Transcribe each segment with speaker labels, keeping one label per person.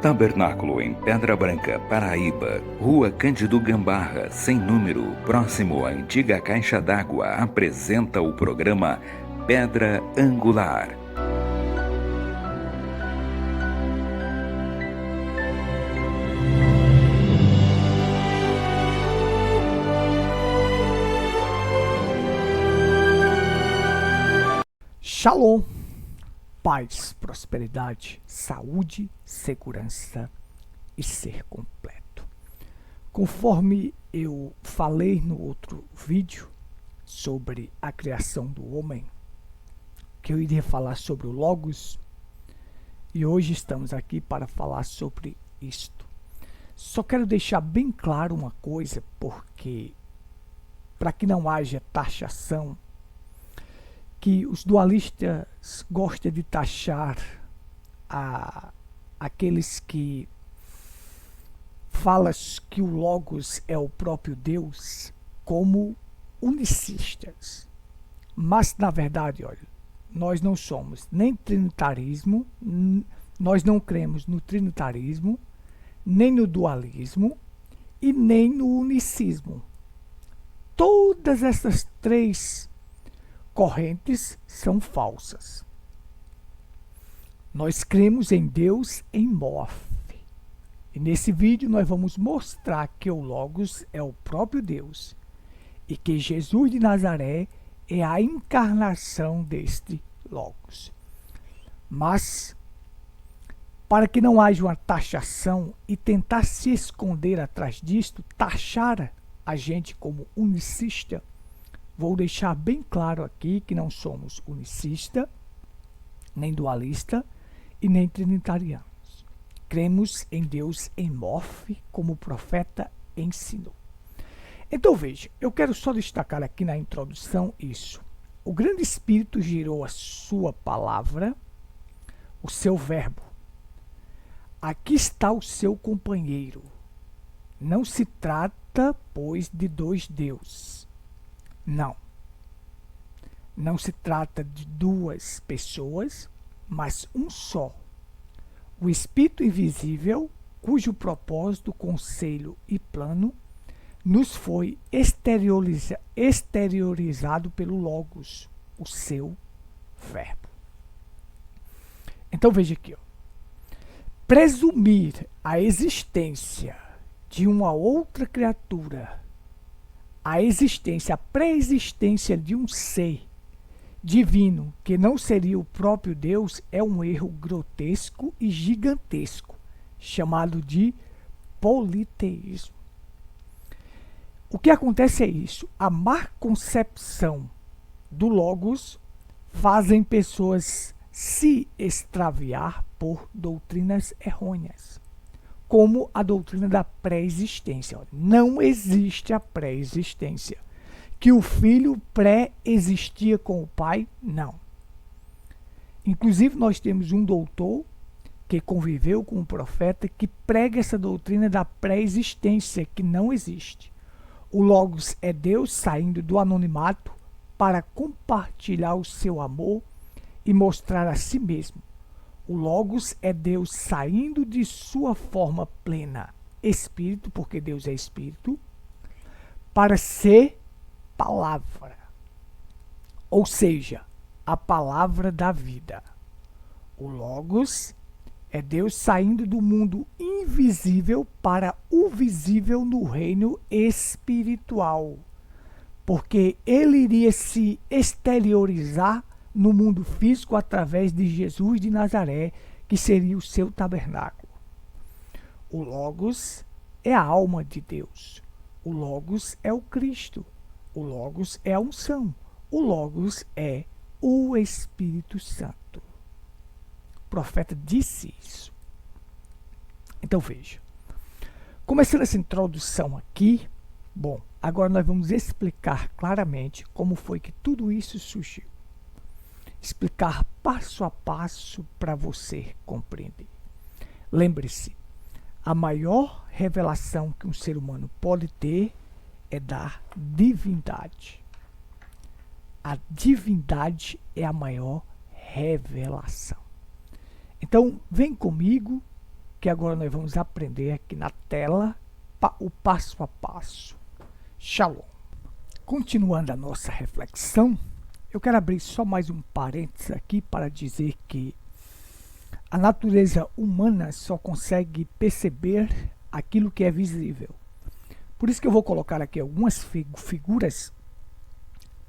Speaker 1: Tabernáculo em Pedra Branca, Paraíba, Rua Cândido Gambarra, sem número, próximo à antiga caixa d'água, apresenta o programa Pedra Angular.
Speaker 2: Shalom, paz, prosperidade, saúde, segurança e ser completo. Conforme eu falei no outro vídeo sobre a criação do homem, que eu iria falar sobre o Logos, e hoje estamos aqui para falar sobre isto. Só quero deixar bem claro uma coisa, porque para que não haja taxação, que os dualistas gostam de taxar aqueles que falam que o Logos é o próprio Deus como unicistas. Mas, na verdade, olha, nós não somos nem trinitarismo, nós não cremos no trinitarismo, nem no dualismo e nem no unicismo. Todas essas três correntes são falsas. Nós cremos em Deus em morfe. E nesse vídeo nós vamos mostrar que o Logos é o próprio Deus e que Jesus de Nazaré é a encarnação deste Logos. Mas, para que não haja uma taxação e tentar se esconder atrás disto, taxar a gente como unicista, vou deixar bem claro aqui que não somos unicista, nem dualista e nem trinitarianos. Cremos em Deus em morfe, como o profeta ensinou. Então veja, eu quero só destacar aqui na introdução isso. O grande Espírito gerou a sua palavra, o seu verbo. Aqui está o seu companheiro. Não se trata, pois, de dois deuses. Não. Não se trata de duas pessoas, mas um só. O Espírito invisível, cujo propósito, conselho e plano nos foi exteriorizado pelo Logos, o seu verbo. Então veja aqui, ó. Presumir a existência de uma outra criatura, a existência, a pré-existência de um ser divino que não seria o próprio Deus é um erro grotesco e gigantesco, chamado de politeísmo. O que acontece é isso: a má concepção do Logos fazem pessoas se extraviar por doutrinas errôneas, como a doutrina da pré-existência. Não existe a pré-existência. Que o filho pré-existia com o pai, não. Inclusive, nós temos um doutor que conviveu com um profeta que prega essa doutrina da pré-existência, que não existe. O Logos é Deus saindo do anonimato para compartilhar o seu amor e mostrar a si mesmo. O Logos é Deus saindo de sua forma plena, Espírito, porque Deus é Espírito, para ser palavra, ou seja, a palavra da vida. O Logos é Deus saindo do mundo invisível para o visível no reino espiritual, porque ele iria se exteriorizar no mundo físico através de Jesus de Nazaré, que seria o seu tabernáculo. O Logos é a alma de Deus. O Logos é o Cristo. O Logos é a unção. O Logos é o Espírito Santo. O profeta disse isso. Então veja. Começando essa introdução aqui, bom, agora nós vamos explicar claramente como foi que tudo isso surgiu. Explicar passo a passo para você compreender. Lembre-se, a maior revelação que um ser humano pode ter é da divindade. A divindade é a maior revelação. Então, vem comigo que agora nós vamos aprender aqui na tela o passo a passo. Shalom. Continuando a nossa reflexão, eu quero abrir só mais um parênteses aqui para dizer que a natureza humana só consegue perceber aquilo que é visível. Por isso que eu vou colocar aqui algumas figuras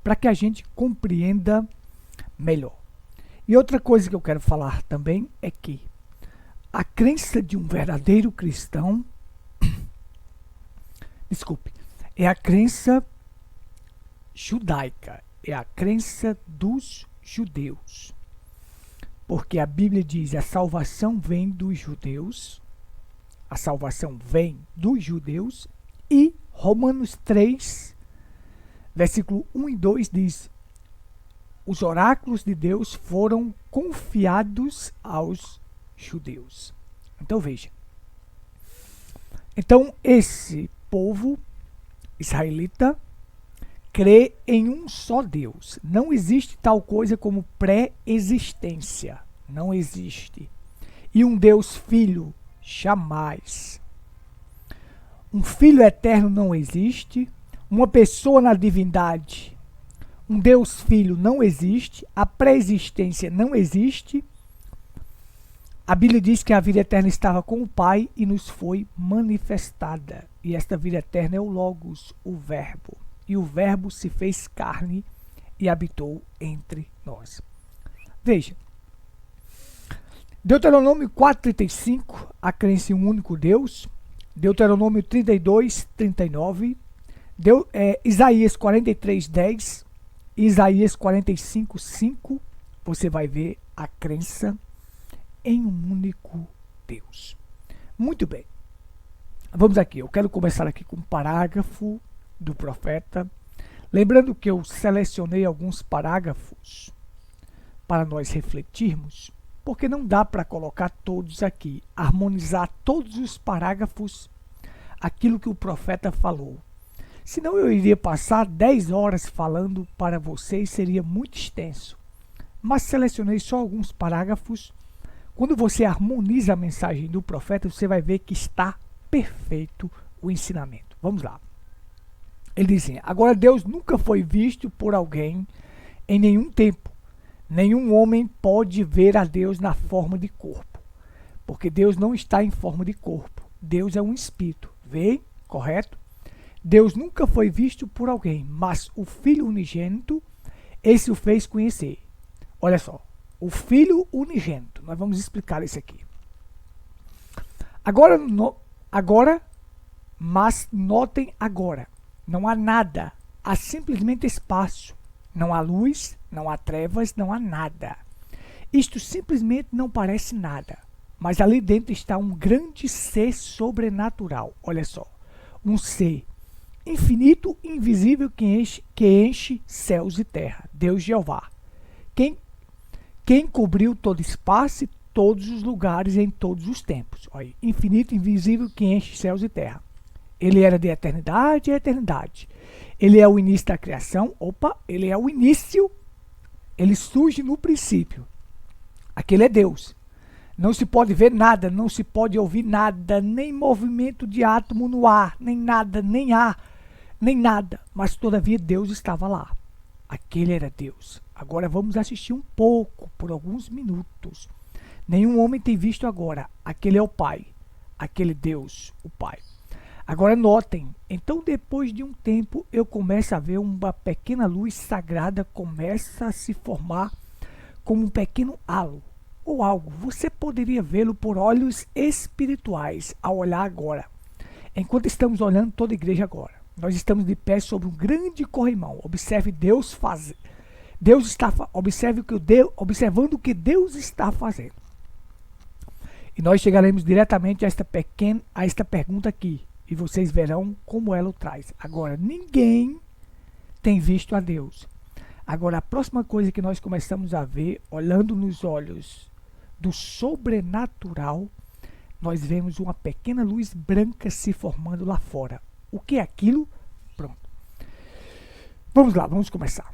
Speaker 2: para que a gente compreenda melhor. E outra coisa que eu quero falar também é que a crença de um verdadeiro cristão, é a crença judaica, é a crença dos judeus. Porque a Bíblia diz: a salvação vem dos judeus, a salvação vem dos judeus, e Romanos 3, versículo 1 e 2 diz: os oráculos de Deus foram confiados aos judeus. Então veja. Então esse povo israelita crê em um só Deus. Não existe tal coisa como pré-existência. Não existe. E um Deus filho, jamais. Um filho eterno não existe. Uma pessoa na divindade, um Deus filho, não existe. A pré-existência não existe. A Bíblia diz que a vida eterna estava com o Pai e nos foi manifestada. E esta vida eterna é o Logos, o Verbo. E o Verbo se fez carne e habitou entre nós. Veja. Deuteronômio 4:35, a crença em um único Deus. Deuteronômio 32:39. Isaías 43:10. Isaías 45:5. Você vai ver a crença em um único Deus. Muito bem. Vamos aqui. Eu quero começar aqui com um parágrafo do profeta. Lembrando que eu selecionei alguns parágrafos para nós refletirmos, porque não dá para colocar todos aqui, harmonizar todos os parágrafos, aquilo que o profeta falou. Senão eu iria passar 10 horas falando para vocês, seria muito extenso. Mas selecionei só alguns parágrafos. Quando você harmoniza a mensagem do profeta, você vai ver que está perfeito o ensinamento. Vamos lá. Ele diz assim: agora Deus nunca foi visto por alguém em nenhum tempo. Nenhum homem pode ver a Deus na forma de corpo. Porque Deus não está em forma de corpo. Deus é um espírito. Vê? Correto? Deus nunca foi visto por alguém, mas o Filho unigênito, esse o fez conhecer. Olha só. O Filho unigênito. Nós vamos explicar isso aqui. Mas notem agora. Não há nada. Há simplesmente espaço. Não há luz, não há trevas, não há nada. Isto simplesmente não parece nada. Mas ali dentro está um grande ser sobrenatural. Olha só. Um ser infinito e invisível que enche céus e terra. Deus Jeová. Quem cobriu todo espaço e todos os lugares em todos os tempos. Olha, infinito e invisível que enche céus e terra. Ele era de eternidade a eternidade. Ele é o início da criação. Ele é o início. Ele surge no princípio. Aquele é Deus. Não se pode ver nada, não se pode ouvir nada, nem movimento de átomo no ar, nem nada, nem ar, nem nada. Mas todavia Deus estava lá. Aquele era Deus. Agora vamos assistir um pouco, por alguns minutos. Nenhum homem tem visto agora. Aquele é o Pai. Aquele Deus, o Pai. Agora notem, então depois de um tempo eu começo a ver uma pequena luz sagrada começa a se formar como um pequeno halo ou algo. Você poderia vê-lo por olhos espirituais ao olhar agora. Enquanto estamos olhando toda a igreja agora, nós estamos de pé sobre um grande corrimão. Observe Deus fazer. Observando o que Deus está fazendo. E nós chegaremos diretamente a esta pergunta aqui. E vocês verão como ela o traz. Agora, ninguém tem visto a Deus. Agora, a próxima coisa que nós começamos a ver, olhando nos olhos do sobrenatural, nós vemos uma pequena luz branca se formando lá fora. O que é aquilo? Pronto. Vamos lá, vamos começar.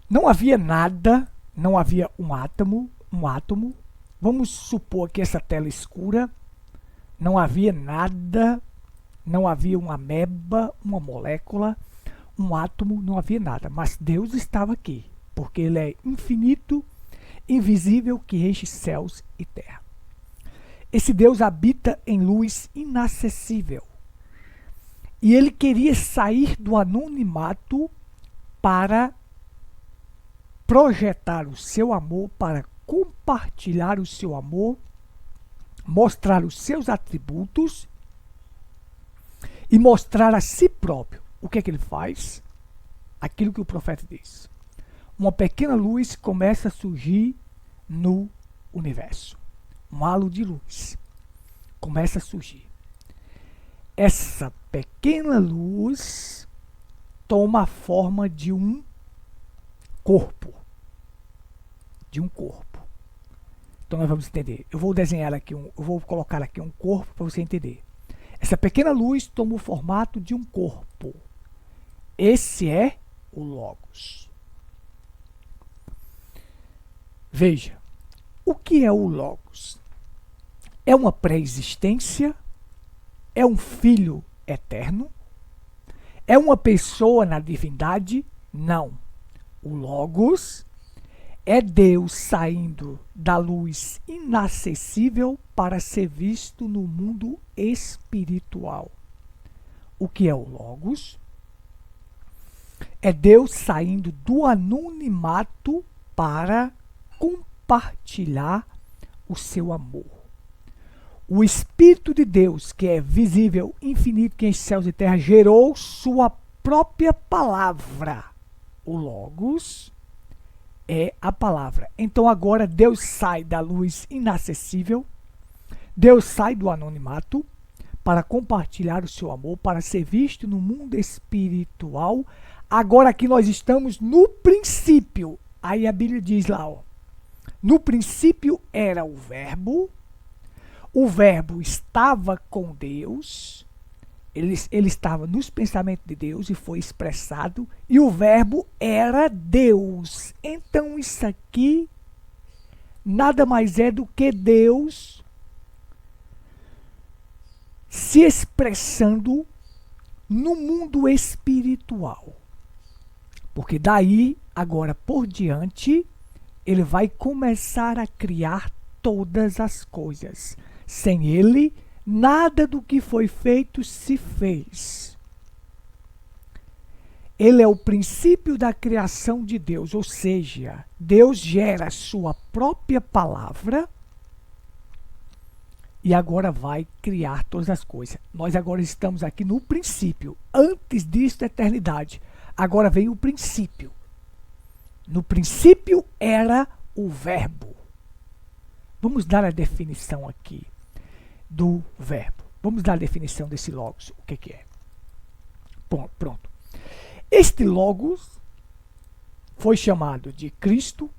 Speaker 2: Não havia nada, não havia um átomo, Vamos supor que essa tela escura não havia nada, não havia uma ameba, uma molécula, um átomo, não havia nada. Mas Deus estava aqui, porque Ele é infinito, invisível, que enche céus e terra. Esse Deus habita em luz inacessível. E Ele queria sair do anonimato para projetar o seu amor, para compartilhar o seu amor, mostrar os seus atributos e mostrar a si próprio. O que é que ele faz? Aquilo que o profeta diz. Uma pequena luz começa a surgir no universo. Um halo de luz começa a surgir. Essa pequena luz toma a forma de um corpo. De um corpo. Então nós vamos entender. Eu vou desenhar aqui, eu vou colocar aqui um corpo para você entender. Essa pequena luz toma o formato de um corpo. Esse é o Logos. Veja, o que é o Logos? É uma pré-existência? É um filho eterno? É uma pessoa na divindade? Não. O Logos é Deus saindo da luz inacessível para ser visto no mundo espiritual. O que é o Logos? É Deus saindo do anonimato para compartilhar o seu amor. O Espírito de Deus, que é visível, infinito, que enche céus e terra, gerou sua própria palavra. O Logos é a palavra. Então agora Deus sai da luz inacessível, Deus sai do anonimato para compartilhar o seu amor, para ser visto no mundo espiritual. Agora aqui nós estamos no princípio. Aí a Bíblia diz lá, ó, no princípio era o Verbo estava com Deus, ele estava nos pensamentos de Deus e foi expressado, e o Verbo era Deus. Então isso aqui nada mais é do que Deus se expressando no mundo espiritual. Porque daí, agora por diante, ele vai começar a criar todas as coisas. Sem ele, nada do que foi feito se fez. Ele é o princípio da criação de Deus, ou seja, Deus gera a sua própria palavra e agora vai criar todas as coisas. Nós agora estamos aqui no princípio. Antes disso, a eternidade. Agora vem o princípio. No princípio era o Verbo. Vamos dar a definição aqui do Verbo. Vamos dar a definição desse Logos. O que é? Bom, pronto. Este Logos foi chamado de Cristo,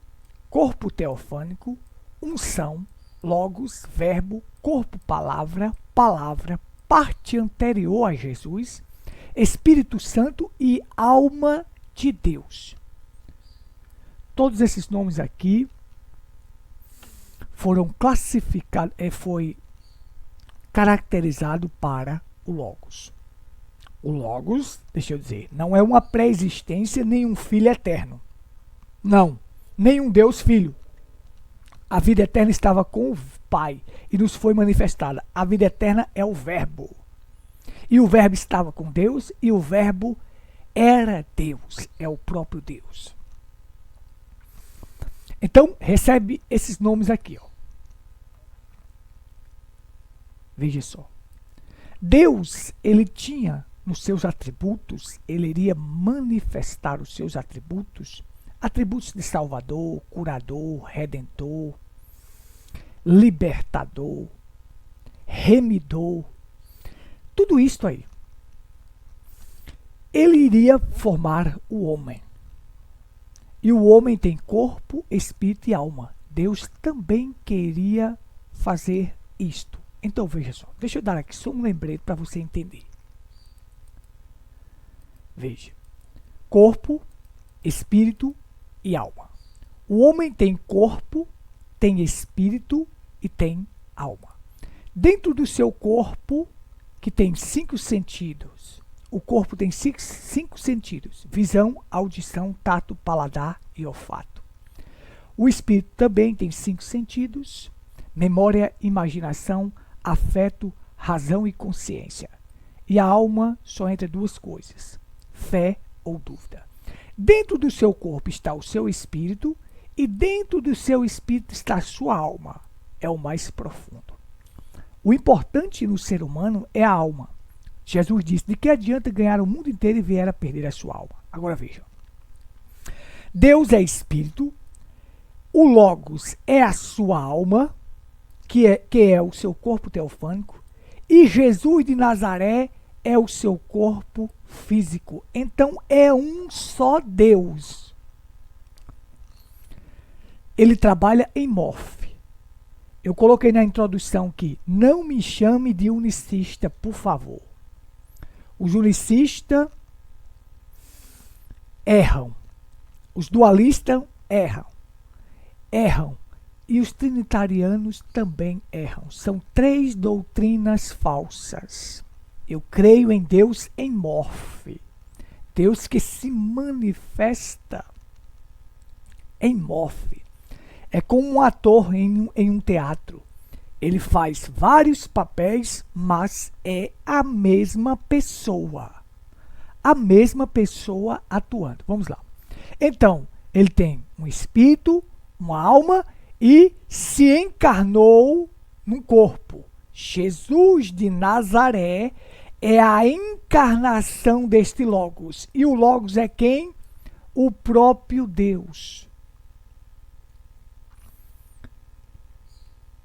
Speaker 2: corpo teofânico, unção, Logos, Verbo, corpo, palavra, parte anterior a Jesus, Espírito Santo e alma de Deus. Todos esses nomes aqui foram classificados, foi caracterizado para o Logos. O Logos, deixa eu dizer, não é uma pré-existência nem um filho eterno. Não, nem um Deus filho. A vida eterna estava com o Pai e nos foi manifestada. A vida eterna é o Verbo. E o Verbo estava com Deus e o Verbo era Deus, é o próprio Deus. Então, recebe esses nomes aqui, ó. Veja só. Deus, ele tinha nos seus atributos, ele iria manifestar os seus atributos, atributos de Salvador, curador, redentor, libertador, remidor, tudo isso aí. Ele iria formar o homem. E o homem tem corpo, espírito e alma. Deus também queria fazer isto. Então veja só, deixa eu dar aqui só um lembrete para você entender. Veja, corpo, espírito e alma. O homem tem corpo, tem espírito e tem alma. Dentro do seu corpo, que tem 5 sentidos, o corpo tem 5 sentidos: visão, audição, tato, paladar e olfato. O espírito também tem 5 sentidos: memória, imaginação, afeto, razão e consciência. E a alma só entra 2 coisas: fé ou dúvida. Dentro do seu corpo está o seu espírito e dentro do seu espírito está a sua alma. É o mais profundo. O importante no ser humano é a alma. Jesus disse: de que adianta ganhar o mundo inteiro e vier a perder a sua alma? Agora veja. Deus é espírito, o Logos é a sua alma, que é o seu corpo teofânico, e Jesus de Nazaré é o seu corpo físico. Então é um só Deus. Ele trabalha em morfe. Eu coloquei na introdução que não me chame de unicista, por favor. Os unicistas erram. Os dualistas erram. E os trinitarianos também erram. São 3 doutrinas falsas. Eu creio em Deus em morfe. Deus que se manifesta em morfe. É como um ator em um teatro. Ele faz vários papéis, mas é a mesma pessoa. A mesma pessoa atuando. Vamos lá. Então, ele tem um espírito, uma alma e se encarnou num corpo. Jesus de Nazaré é a encarnação deste Logos. E o Logos é quem? O próprio Deus.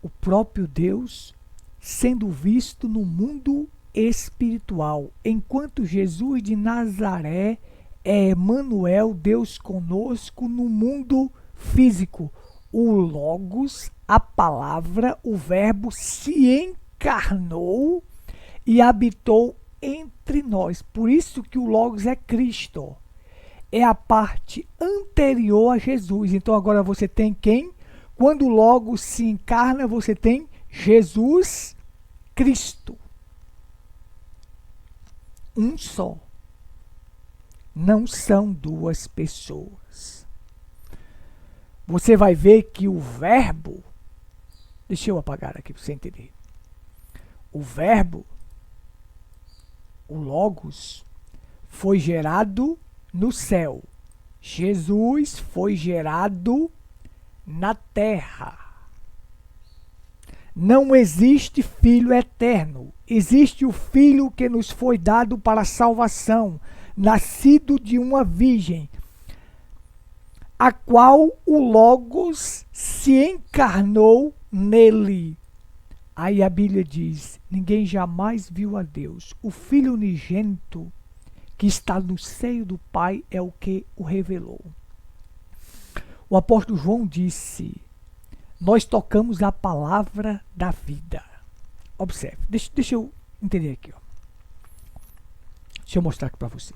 Speaker 2: O próprio Deus sendo visto no mundo espiritual, enquanto Jesus de Nazaré é Emanuel, Deus conosco no mundo físico. O Logos, a palavra, o verbo se encarnou e habitou entre nós. Por isso que o Logos é Cristo. É a parte anterior a Jesus. Então agora você tem quem? Quando o Logos se encarna, você tem Jesus Cristo. Um só. Não são 2 pessoas. Você vai ver que o verbo... Deixa eu apagar aqui para você entender. O verbo, o Logos, foi gerado no céu. Jesus foi gerado na terra. Não existe filho eterno. Existe o filho que nos foi dado para a salvação, nascido de uma virgem, a qual o Logos se encarnou nele. Aí a Bíblia diz: ninguém jamais viu a Deus. O Filho unigênito que está no seio do Pai é o que o revelou. O apóstolo João disse: nós tocamos a palavra da vida. Observe, deixa eu entender aqui. Ó. Deixa eu mostrar aqui para você.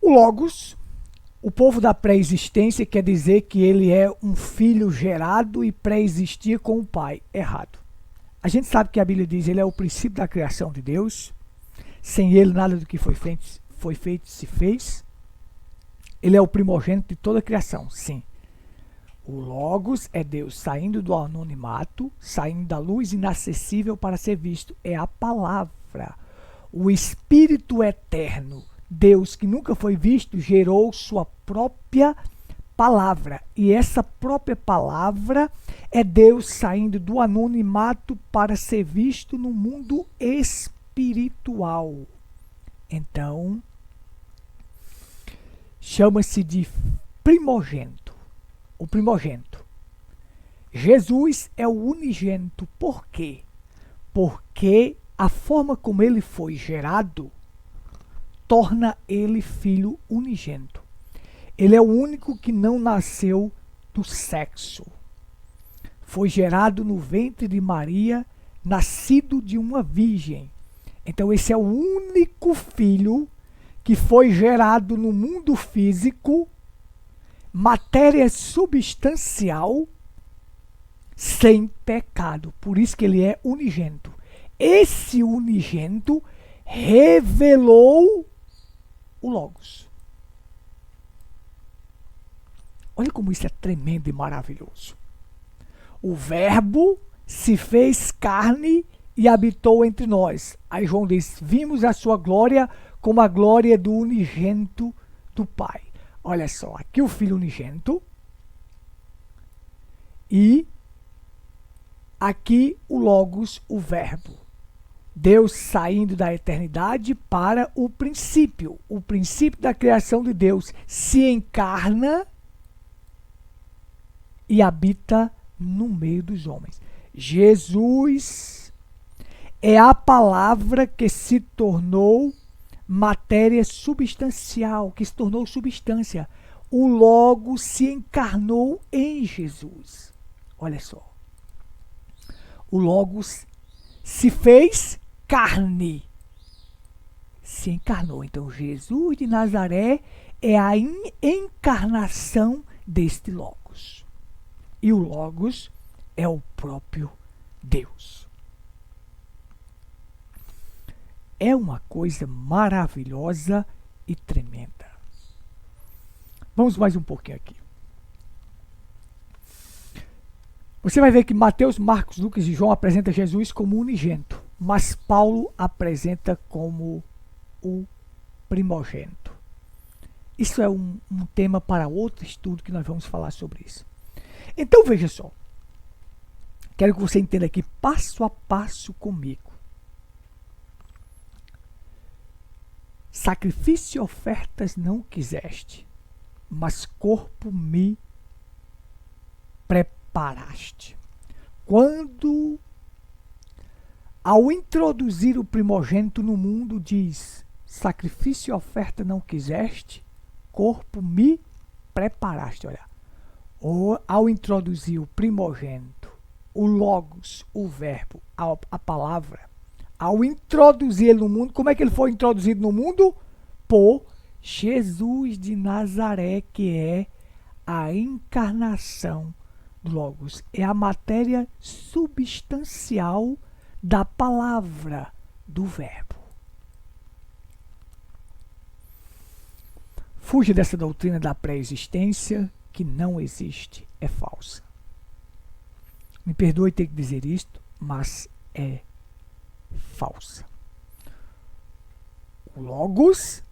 Speaker 2: O Logos, o povo da pré-existência, quer dizer que ele é um filho gerado e pré-existia com o Pai. Errado. A gente sabe que a Bíblia diz que ele é o princípio da criação de Deus. Sem ele nada do que foi feito se fez. Ele é o primogênito de toda a criação, sim. O Logos é Deus saindo do anonimato, saindo da luz inacessível para ser visto. É a palavra. O Espírito eterno, Deus que nunca foi visto, gerou sua própria palavra. E essa própria palavra é Deus saindo do anonimato para ser visto no mundo espiritual. Então, chama-se de primogênito. O primogênito. Jesus é o unigênito. Por quê? Porque a forma como ele foi gerado torna ele filho unigênito. Ele é o único que não nasceu do sexo. Foi gerado no ventre de Maria, nascido de uma virgem. Então esse é o único filho que foi gerado no mundo físico matéria substancial sem pecado. Por isso que ele é unigênito. Esse unigênito revelou o Logos. Olha como isso é tremendo e maravilhoso. O Verbo se fez carne e habitou entre nós. Aí João diz, vimos a sua glória como a glória do unigênito do Pai. Olha só, aqui o Filho unigênito e aqui o Logos, o Verbo. Deus saindo da eternidade para o princípio da criação de Deus, se encarna e habita no meio dos homens. Jesus é a palavra que se tornou matéria substancial, que se tornou substância. O Logos se encarnou em Jesus. Olha só. O Logos se fez carne. Se encarnou. Então, Jesus de Nazaré é a encarnação deste Logos. E o Logos é o próprio Deus. É uma coisa maravilhosa e tremenda. Vamos mais um pouquinho aqui. Você vai ver que Mateus, Marcos, Lucas e João apresentam Jesus como unigênito, mas Paulo apresenta como o primogênito. Isso é um tema para outro estudo que nós vamos falar sobre isso. Então veja só. Quero que você entenda aqui passo a passo comigo. Sacrifício e ofertas não quiseste, mas corpo me preparaste. Quando, ao introduzir o primogênito no mundo, diz: sacrifício e oferta não quiseste, corpo me preparaste. Olha, ou ao introduzir o primogênito, o Logos, o Verbo, a palavra, ao introduzir ele no mundo, como é que ele foi introduzido no mundo? Por Jesus de Nazaré, que é a encarnação do Logos. É a matéria substancial da palavra do Verbo. Fuja dessa doutrina da pré-existência, que não existe, é falsa. Me perdoe ter que dizer isto, mas é falsa. O Logos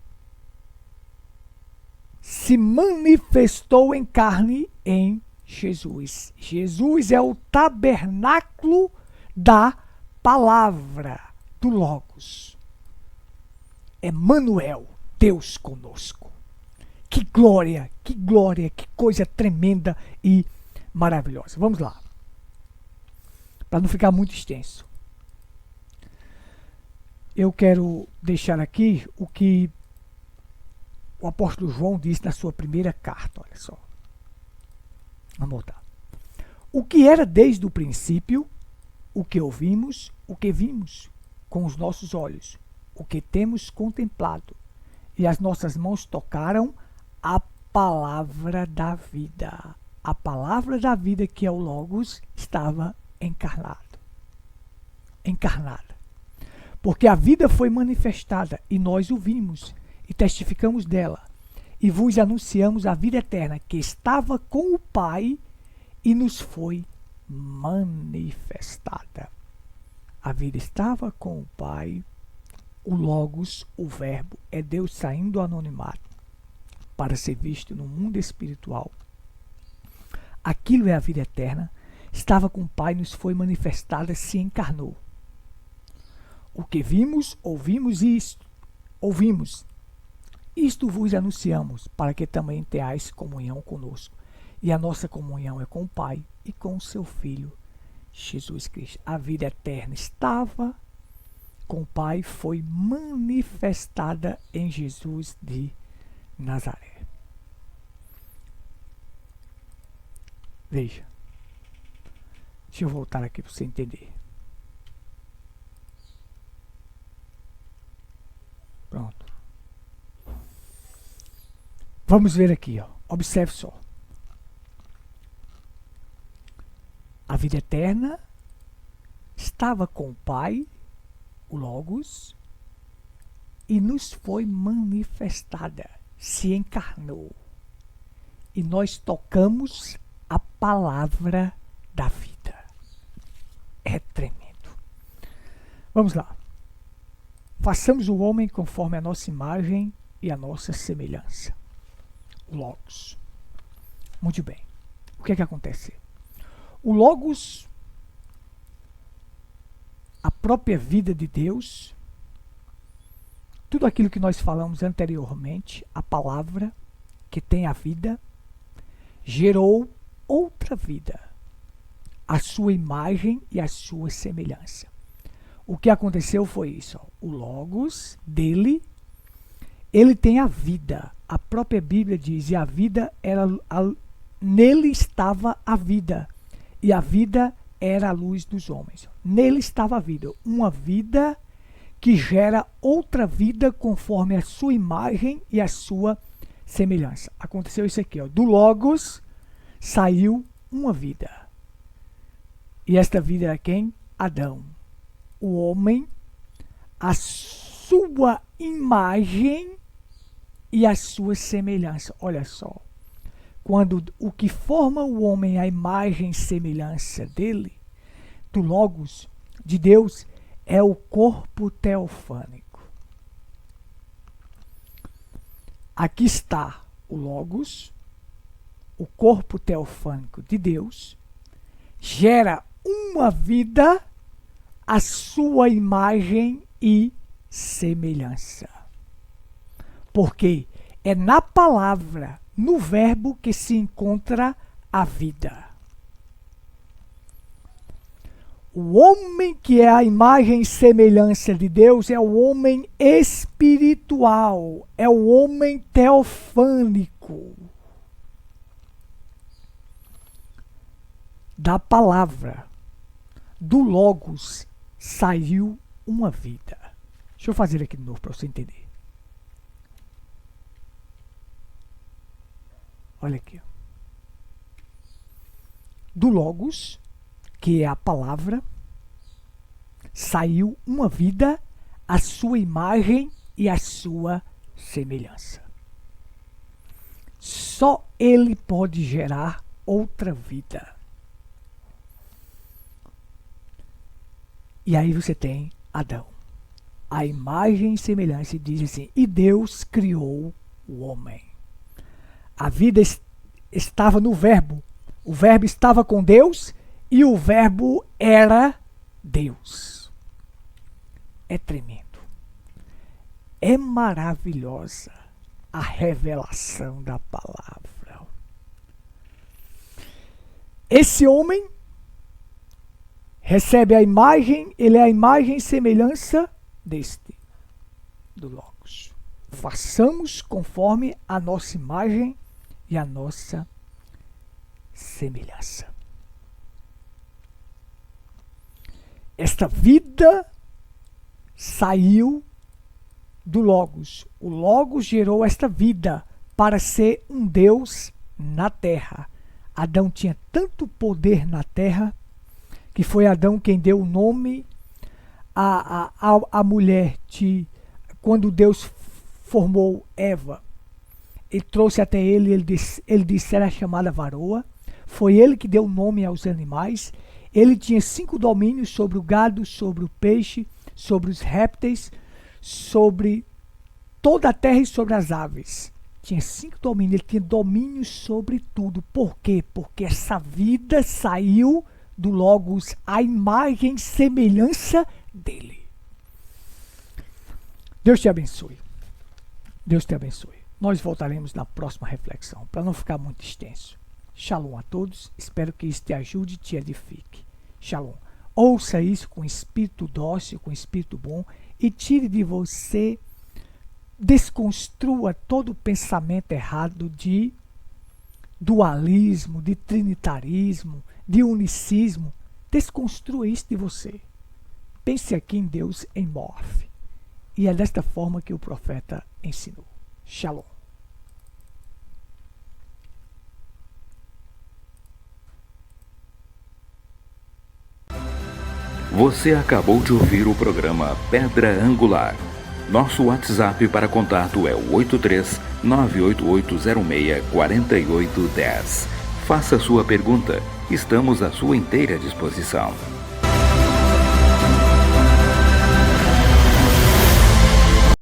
Speaker 2: se manifestou em carne em Jesus. Jesus é o tabernáculo da palavra do Logos. Emmanuel, Deus conosco. Que glória, que coisa tremenda e maravilhosa. Vamos lá. Para não ficar muito extenso. Eu quero deixar aqui o que o apóstolo João disse na sua primeira carta. Olha só. Vamos voltar. O que era desde o princípio, o que ouvimos, o que vimos com os nossos olhos, o que temos contemplado, e as nossas mãos tocaram a palavra da vida. A palavra da vida, que é o Logos, estava encarnada. Porque a vida foi manifestada e nós o vimos e testificamos dela. E vos anunciamos a vida eterna que estava com o Pai e nos foi manifestada. A vida estava com o Pai, o Logos, o Verbo, é Deus saindo do anonimato para ser visto no mundo espiritual. Aquilo é a vida eterna. Estava com o Pai, nos foi manifestada, se encarnou. O que vimos, ouvimos isto vos anunciamos, para que também tenhais comunhão conosco. E a nossa comunhão é com o Pai e com o seu Filho, Jesus Cristo. A vida eterna estava com o Pai, foi manifestada em Jesus de Nazaré. Veja. Deixa eu voltar aqui para você entender. Pronto. Vamos ver aqui, ó. Observe só. vida eterna estava com o Pai, o Logos, e nos foi manifestada, se encarnou. E nós tocamos a palavra da vida. É tremendo. Vamos lá. Façamos o homem conforme a nossa imagem e a nossa semelhança. O Logos. Muito bem. O que é que acontece? O Logos, a própria vida de Deus, tudo aquilo que nós falamos anteriormente, a palavra que tem a vida, gerou outra vida, a sua imagem e a sua semelhança. O que aconteceu foi isso. Ó. O Logos dele, ele tem a vida. A própria Bíblia diz, e a vida era... nele estava a vida, e a vida era a luz dos homens. Nele estava a vida. Uma vida que gera outra vida conforme a sua imagem e a sua semelhança. Aconteceu isso aqui. Ó. Do Logos saiu uma vida. E esta vida era quem? Adão. O homem, a sua imagem e a sua semelhança. Olha só. Quando o que forma o homem, a imagem e semelhança dele, do Logos, de Deus, é o corpo teofânico. Aqui está o Logos, o corpo teofânico de Deus, gera uma vida, a sua imagem e semelhança. Porque é na palavra, no verbo, que se encontra a vida. O homem que é a imagem e semelhança de Deus é o homem espiritual, é o homem teofânico. Da palavra, do Logos, saiu uma vida. Deixa eu fazer aqui de novo para você entender. Olha aqui. Do Logos, que é a palavra, saiu uma vida, a sua imagem e a sua semelhança. Só ele pode gerar outra vida. E aí você tem Adão. A imagem e semelhança diz assim, e Deus criou o homem. A vida estava no verbo. O verbo estava com Deus e o verbo era Deus. É tremendo. É maravilhosa a revelação da palavra. Esse homem recebe a imagem, ele é a imagem e semelhança deste, do Logos. Façamos conforme a nossa imagem e a nossa semelhança. Esta vida saiu do Logos. O Logos gerou esta vida para ser um Deus na terra. Adão tinha tanto poder na terra que foi Adão quem deu o nome à mulher. Quando Deus formou Eva, ele trouxe até ele disse era chamada varoa. Foi ele que deu o nome aos animais. Ele tinha 5 domínios sobre o gado, sobre o peixe, sobre os répteis, sobre toda a terra e sobre as aves. Tinha 5 domínios, ele tinha domínio sobre tudo. Por quê? Porque essa vida saiu do Logos, a imagem e semelhança dele. Deus te abençoe. Deus te abençoe. Nós voltaremos na próxima reflexão, para não ficar muito extenso. Shalom a todos. Espero que isso te ajude e te edifique. Shalom. Ouça isso com espírito dócil, com espírito bom, e tire de você, desconstrua todo o pensamento errado de dualismo, de trinitarismo, de unicismo. Desconstrua isso de você. Pense aqui em Deus em Morfe. E é desta forma que o profeta ensinou. Shalom.
Speaker 1: Você acabou de ouvir o programa Pedra Angular. Nosso WhatsApp para contato é o 83-98806-4810. Faça sua pergunta, estamos à sua inteira disposição.